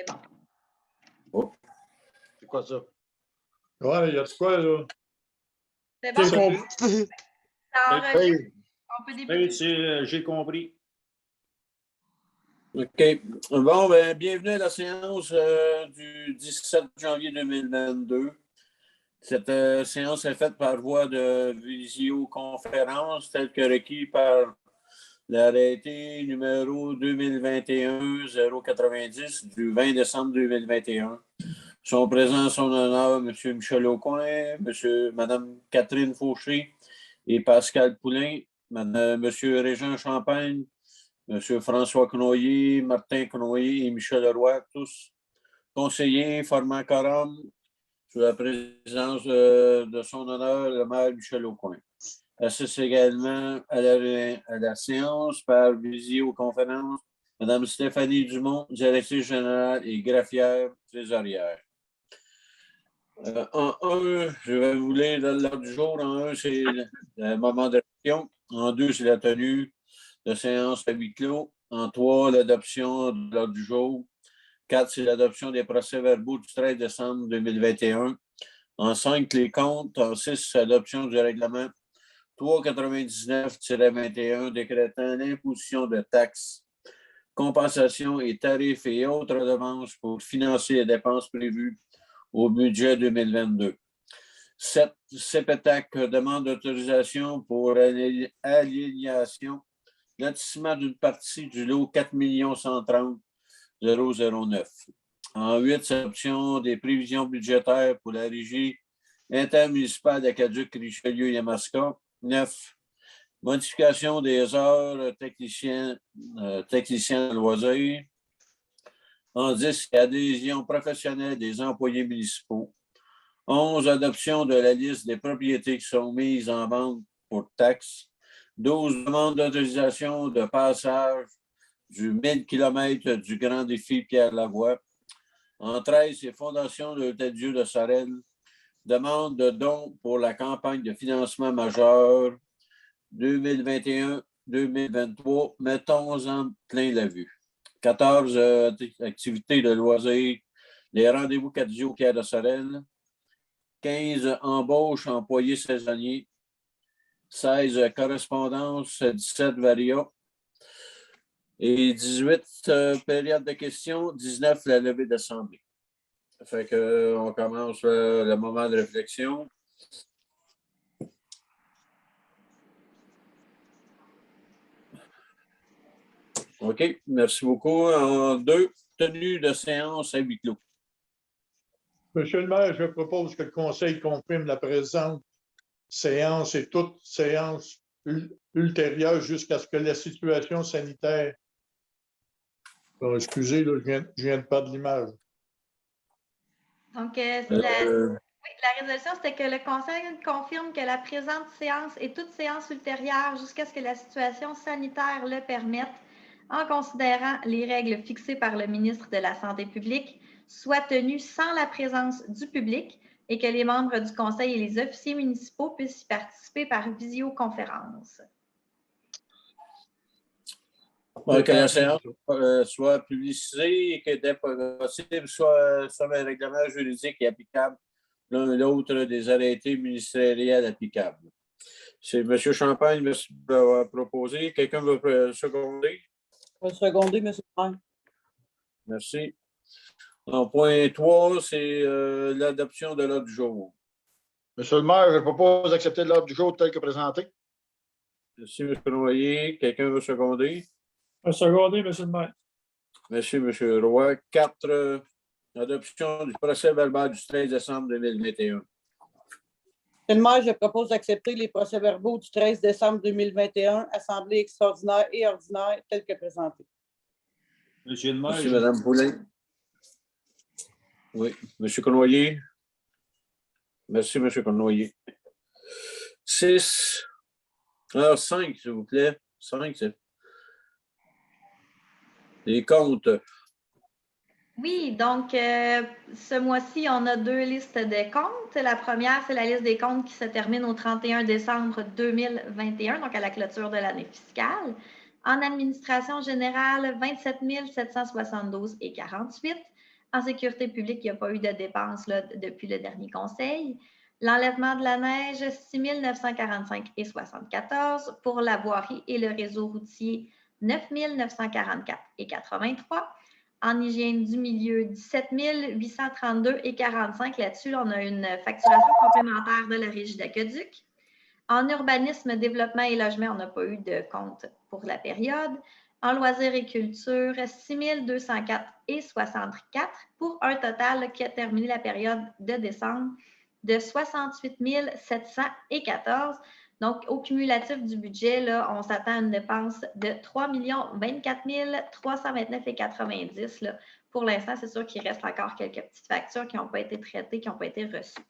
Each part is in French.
C'est bon. Oh. C'est quoi ça? Ouais, il y a de quoi, là? C'est bon? J'ai compris. Ça enregistre. On peut débuter. J'ai compris. OK. Bon, ben, bienvenue à la séance du 17 janvier 2022. Cette séance est faite par voie de visioconférence, telle que requis par l'arrêté numéro 2021-090 du 20 décembre 2021. Sont présents à son honneur M. Michel Aucoin, Mme Catherine Fauché et Pascal Poulain, M. Régent Champagne, M. François Knoyer, Martin Knoyer et Michel Leroy, tous conseillers formant quorum sous la présidence de son honneur, le maire Michel Aucoin. Assiste également à la séance par visioconférence Mme Stéphanie Dumont, directrice générale et greffière trésorière. En un, je vais vous lire l'ordre du jour. En un, c'est le moment de question. En deux, c'est la tenue de séance à huis clos. En trois, l'adoption de l'ordre du jour. Quatre, c'est l'adoption des procès-verbaux du 13 décembre 2021. En cinq, les comptes. En six, l'adoption du règlement 399-21 décrétant l'imposition de taxes, compensations et tarifs et autres redevances pour financer les dépenses prévues au budget 2022. 7. CEPETAC demande d'autorisation pour aliénation, lotissement d'une partie du lot 4 130 009. En 8, c'est l'option des prévisions budgétaires pour la régie intermunicipale d'Aqueduc Richelieu et Yamaska. 9. Modification des heures techniciens de loisirs. En 10, adhésion professionnelle des employés municipaux. 11, adoption de la liste des propriétés qui sont mises en vente pour taxes. 12, demande d'autorisation de passage du 1000 km du Grand Défi Pierre-Lavoie. En 13, c'est Fondation de l'Hôtel-Dieu de Sorel. Demande de dons pour la campagne de financement majeur 2021-2023. Mettons-en plein la vue. 14, activités de loisirs, les rendez-vous cardio au Quai de Sorel. 15, embauche employés saisonniers. 16, correspondance. 17, varia. Et 18, période de questions. 19, la levée d'assemblée. Ça fait qu'on commence le moment de réflexion. OK, merci beaucoup. En deux, tenue de séance à huis clos. Monsieur le maire, je propose que le conseil comprime la présente séance et toute séance ultérieure jusqu'à ce que la situation sanitaire... Oh, excusez, là, je viens de perdre l'image. Donc, la résolution, c'était que le conseil confirme que la présente séance et toute séance ultérieure jusqu'à ce que la situation sanitaire le permette, en considérant les règles fixées par le ministre de la Santé publique, soit tenues sans la présence du public et que les membres du conseil et les officiers municipaux puissent y participer par visioconférence. Que la séance soit publicisée et que dès possible soit un règlement juridique et applicable l'un et l'autre des arrêtés ministériels applicables. C'est M. Champagne qui va proposer. Quelqu'un veut seconder? Je vais seconder, M. le maire. Merci. En point 3, c'est l'adoption de l'ordre du jour. Monsieur le maire, je propose d'accepter l'ordre du jour tel que présenté. Merci, M. Noyer. Quelqu'un veut seconder? Je vais seconder, M. le maire. Merci, M. Roy. 4, adoption du procès-verbal du 13 décembre 2021. M. le maire, je propose d'accepter les procès-verbaux du 13 décembre 2021, Assemblée extraordinaire et ordinaire, tels que présentés. Monsieur le maire. Merci, Mme Poulain. Oui, M. Cournoyer. Merci, M. Cournoyer. 6. Alors, 5, s'il vous plaît. 5, c'est les comptes. Oui, donc ce mois-ci, on a 2 listes de comptes. La première, c'est la liste des comptes qui se termine au 31 décembre 2021, donc à la clôture de l'année fiscale. En administration générale, 27 772,48. En sécurité publique, il n'y a pas eu de dépenses là, depuis le dernier conseil. L'enlèvement de la neige, 6 945,74. Pour la voirie et le réseau routier, 9 944,83. En hygiène du milieu, 17 832,45. Là-dessus, on a une facturation complémentaire de la Régie d'aqueduc. En urbanisme, développement et logement, on n'a pas eu de compte pour la période. En loisirs et culture, 6 204,64 pour un total qui a terminé la période de décembre de 68 714. Donc, au cumulatif du budget, là, on s'attend à une dépense de 3 24 329,90. Pour l'instant, c'est sûr qu'il reste encore quelques petites factures qui n'ont pas été traitées, qui n'ont pas été reçues.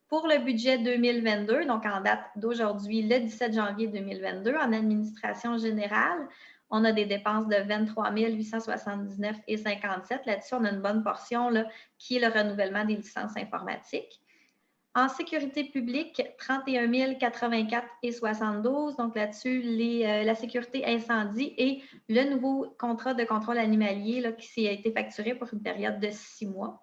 Pour le budget 2022, donc en date d'aujourd'hui, le 17 janvier 2022, en administration générale, on a des dépenses de 23 879,57. Là-dessus, on a une bonne portion là, qui est le renouvellement des licences informatiques. En sécurité publique, 31 084,72. Donc là-dessus, la sécurité incendie et le nouveau contrat de contrôle animalier là, qui a été facturé pour une période de 6 mois.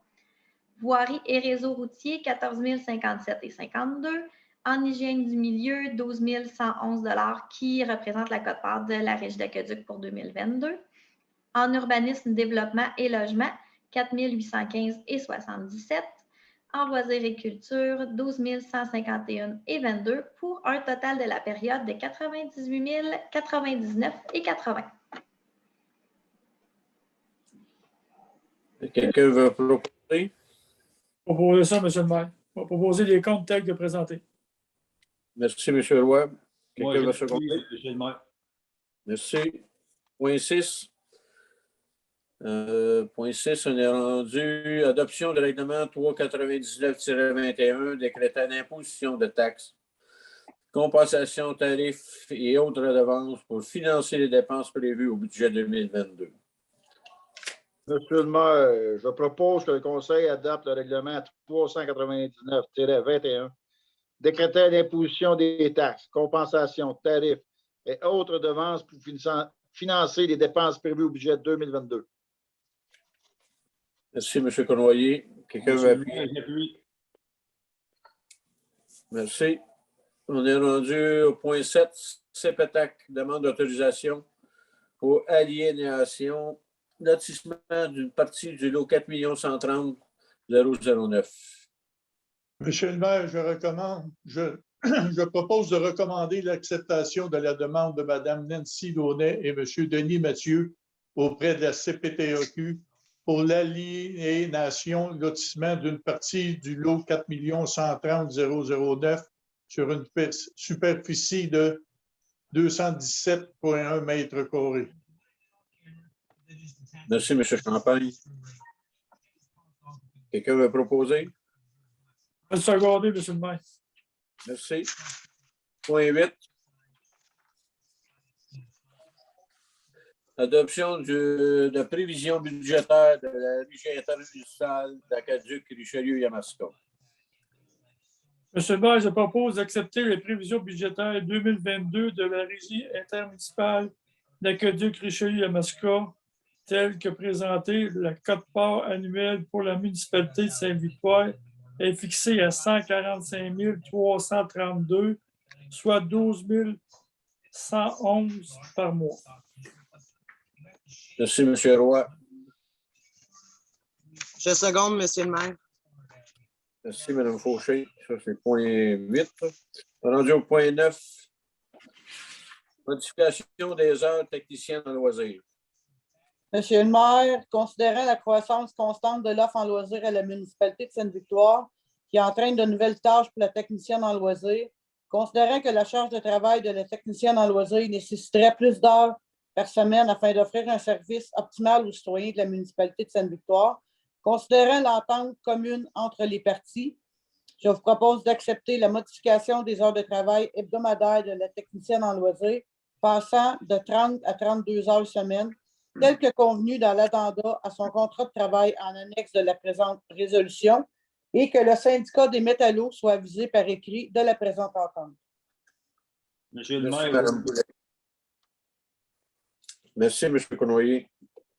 Voirie et réseau routier, 14 057,52. En hygiène du milieu, 12 111 qui représente la quote-part de la Régie d'aqueduc pour 2022. En urbanisme, développement et logement, 4 815,77. En loisirs et culture, 12 151,22 pour un total de la période de 98 099,80. Quelqu'un veut proposer? Proposer ça, M. le maire. On va proposer les comptes tels que présentés. Merci, M. Roy. Moi, Quelqu'un veut je seconder? suis, M. le maire. Merci. Point 6. Point 6, on est rendu adoption de règlement 399-21 décrétant l'imposition de taxes, compensation, tarifs et autres redevances pour financer les dépenses prévues au budget 2022. Monsieur le maire, je propose que le Conseil adapte le règlement 399-21 décrétant l'imposition des taxes, compensations, tarifs et autres redevances pour financer les dépenses prévues au budget 2022. Merci, M. Cournoyer. Quelqu'un veut appuyer? J'appuie. Merci. On est rendu au point 7, CEPETAC, demande d'autorisation pour aliénation, lotissement d'une partie du lot 4 130 009. Monsieur le maire, je propose de recommander l'acceptation de la demande de Mme Nancy Launay et M. Denis Mathieu auprès de la CPTAQ pour l'aliénation lotissement d'une partie du lot 4 130 009 sur une superficie de 217,1 mètres carrés. Merci, M. Champagne. Quelqu'un veut proposer? Je vais seconder, M. le maire. Merci. Point 8. Adoption de prévision budgétaire de la Régie intermunicipale d'Aqueduc Richelieu-Yamaska. M. le maire, je propose d'accepter les prévisions budgétaires 2022 de la Régie intermunicipale d'Aqueduc Richelieu-Yamaska telle que présentée. La quote-part annuelle pour la municipalité de Sainte-Victoire est fixée à 145 332, soit 12 111 par mois. Merci, M. Roy. Je seconde, M. le maire. Merci, Mme Fauché. Ça, c'est point 8. Rendu au point 9. Modification des heures techniciennes en loisirs. Monsieur le maire, considérant la croissance constante de l'offre en loisirs à la municipalité de Sainte-Victoire, qui entraîne de nouvelles tâches pour la technicienne en loisirs, considérant que la charge de travail de la technicienne en loisirs nécessiterait plus d'heures par semaine afin d'offrir un service optimal aux citoyens de la municipalité de Sainte-Victoire, considérant l'entente commune entre les parties, je vous propose d'accepter la modification des heures de travail hebdomadaires de la technicienne en loisirs, passant de 30 à 32 heures semaine, tel que convenu dans l'addenda à son contrat de travail en annexe de la présente résolution, et que le syndicat des métallos soit avisé par écrit de la présente entente. Monsieur le Merci, maire. Mme Boulet. Merci, M. Cournoyer.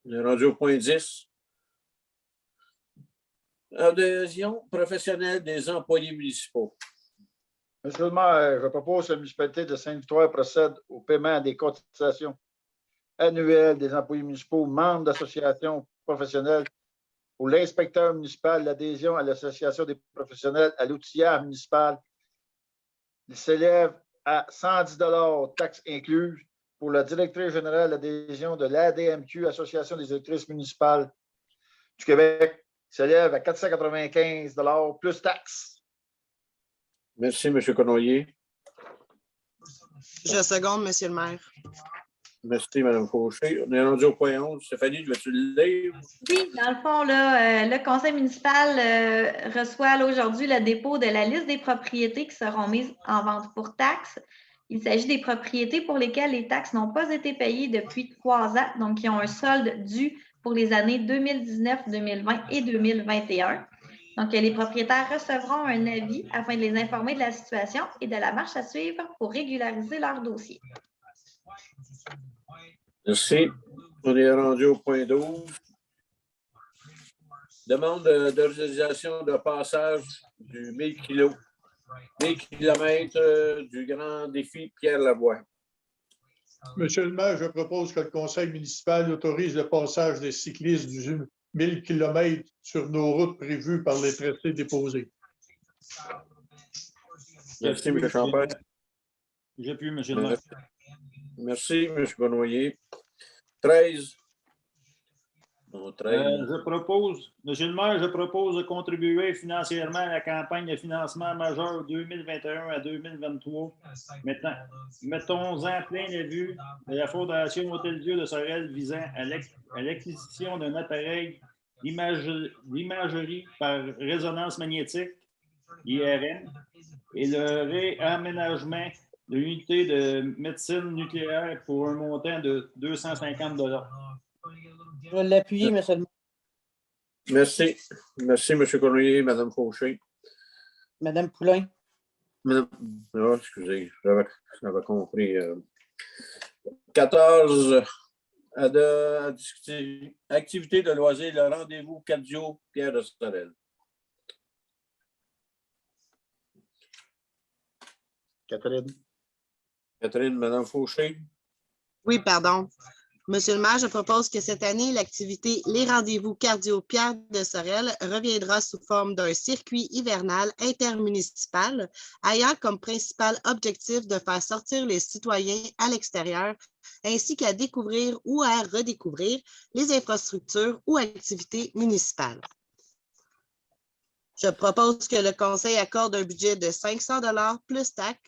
On est rendu au point 10. Adhésion professionnelle des employés municipaux. Monsieur le maire, je propose que la municipalité de Sainte-Victoire procède au paiement des cotisations annuelles des employés municipaux, membres d'associations professionnelles, pour l'inspecteur municipal, l'adhésion à l'association des professionnels à l'outillage municipal. Il s'élève à 110 $, taxes incluses. Pour la directrice générale, l'adhésion de l'ADMQ, Association des directrices municipales du Québec, s'élève à 495 $ plus taxes. Merci, M. Cournoyer. Je seconde, Monsieur le maire. Merci, Mme Fauché. On est rendu au point 11. Stéphanie, veux-tu le lire? Oui, dans le fond, là, le conseil municipal reçoit là, aujourd'hui le dépôt de la liste des propriétés qui seront mises en vente pour taxes. Il s'agit des propriétés pour lesquelles les taxes n'ont pas été payées depuis 3 ans, donc qui ont un solde dû pour les années 2019, 2020 et 2021. Donc, les propriétaires recevront un avis afin de les informer de la situation et de la marche à suivre pour régulariser leur dossier. Merci. On est rendu au point 12. Demande d'autorisation de passage du 1000 km du grand défi Pierre-Lavoie. Monsieur le maire, je propose que le conseil municipal autorise le passage des cyclistes du 1000 km sur nos routes prévues par les traités déposés. Merci, M. Champagne. J'appuie, M. le maire. Merci, M. Cournoyer. 13. Je propose, M. le maire, je propose de contribuer financièrement à la campagne de financement majeur 2021 à 2023. Mettons-en plein la vue de la Fondation Hôtel-Dieu de Sorel visant à l'acquisition d'un appareil d'imagerie par résonance magnétique, IRM, et le réaménagement de l'unité de médecine nucléaire pour un montant de 250 $. Je vais l'appuyer, monsieur le maire. Merci. Merci, M. Cournoyer, Mme Fauché. Madame Poulain. Oh, excusez, j'avais compris. 14. À discuter. Activité de loisirs, le rendez-vous cardio Pierre de Sorel. Catherine, Mme Fauché. Oui, pardon. Monsieur le maire, je propose que cette année, l'activité Les rendez-vous cardio Pierre de Sorel reviendra sous forme d'un circuit hivernal intermunicipal ayant comme principal objectif de faire sortir les citoyens à l'extérieur ainsi qu'à découvrir ou à redécouvrir les infrastructures ou activités municipales. Je propose que le conseil accorde un budget de 500 $ plus taxes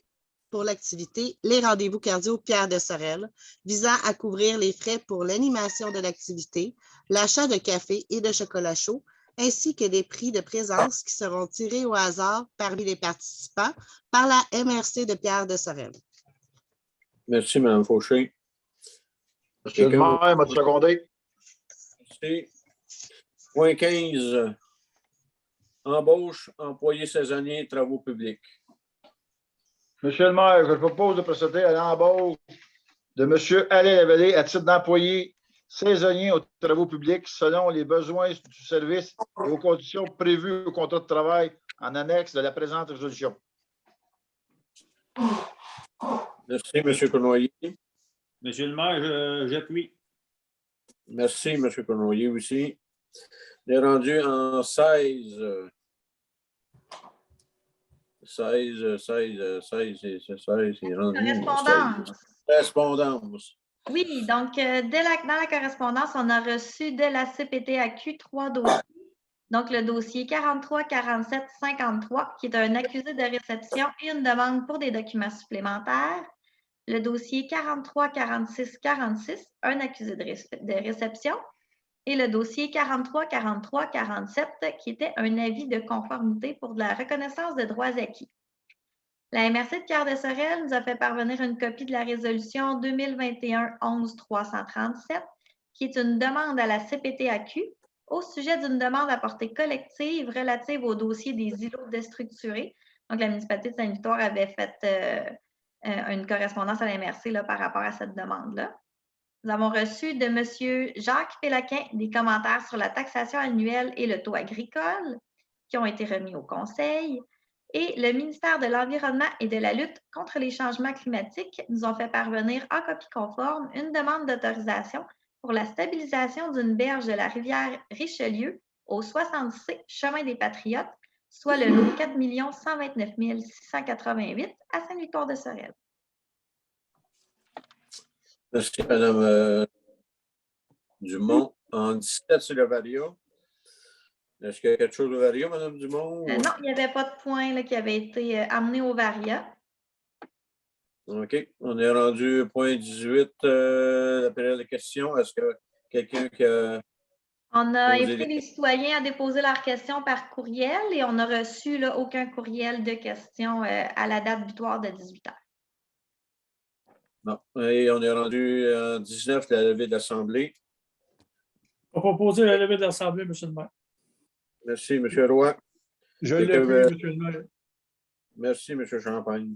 pour l'activité Les rendez-vous cardio Pierre de Sorel, visant à couvrir les frais pour l'animation de l'activité, l'achat de café et de chocolat chaud, ainsi que des prix de présence qui seront tirés au hasard parmi les participants par la MRC de Pierre de Sorel. Merci, Mme Fauché. Monsieur le maire, m'a secondé. Merci. Point 15. Embauche, employés saisonniers, travaux publics. Monsieur le maire, je propose de procéder à l'embauche de M. Alain Lavallée à titre d'employé saisonnier aux travaux publics selon les besoins du service et aux conditions prévues au contrat de travail en annexe de la présente résolution. Merci, M. Cournoyer. Monsieur le maire, j'appuie. Merci, M. Cournoyer aussi. On est rendu en 16. 16. Correspondance. Oui, donc dans la correspondance, on a reçu de la CPTAQ 3 dossiers. Donc, le dossier 43 47 53, qui est un accusé de réception et une demande pour des documents supplémentaires. Le dossier 43 46 46, un accusé de réception. Et le dossier 43 43 47, qui était un avis de conformité pour de la reconnaissance de droits acquis. La MRC de Pierre de Sorel nous a fait parvenir une copie de la résolution 2021-11-337, qui est une demande à la CPTAQ au sujet d'une demande à portée collective relative au dossier des îlots déstructurés. Donc, la municipalité de Sainte-Victoire avait fait une correspondance à la MRC là, par rapport à cette demande-là. Nous avons reçu de M. Jacques Péloquin des commentaires sur la taxation annuelle et le taux agricole. qui ont été remis au Conseil. Et le ministère de l'Environnement et de la lutte contre les changements climatiques nous ont fait parvenir en copie conforme une demande d'autorisation pour la stabilisation d'une berge de la rivière Richelieu au 60C Chemin des Patriotes, soit le lot 4 129 688 à Sainte-Victoire-de-Sorel. Merci, Mme Dumont. En 17, c'est le Varia. Est-ce qu'il y a quelque chose au Varia, Mme Dumont? Non, il n'y avait pas de point là, qui avait été amené au Varia. OK. On est rendu au point 18, la période de questions. Est-ce que quelqu'un qui a... On a invité les citoyens à déposer leurs questions par courriel et on n'a reçu là, aucun courriel de questions à la date butoir de 18 h. Non. Et on est rendu en 19, la levée de l'Assemblée. On va proposer la levée de l'Assemblée, M. le maire. Merci, M. Roy. Je l'appuie, M. le maire. Merci, M. Champagne.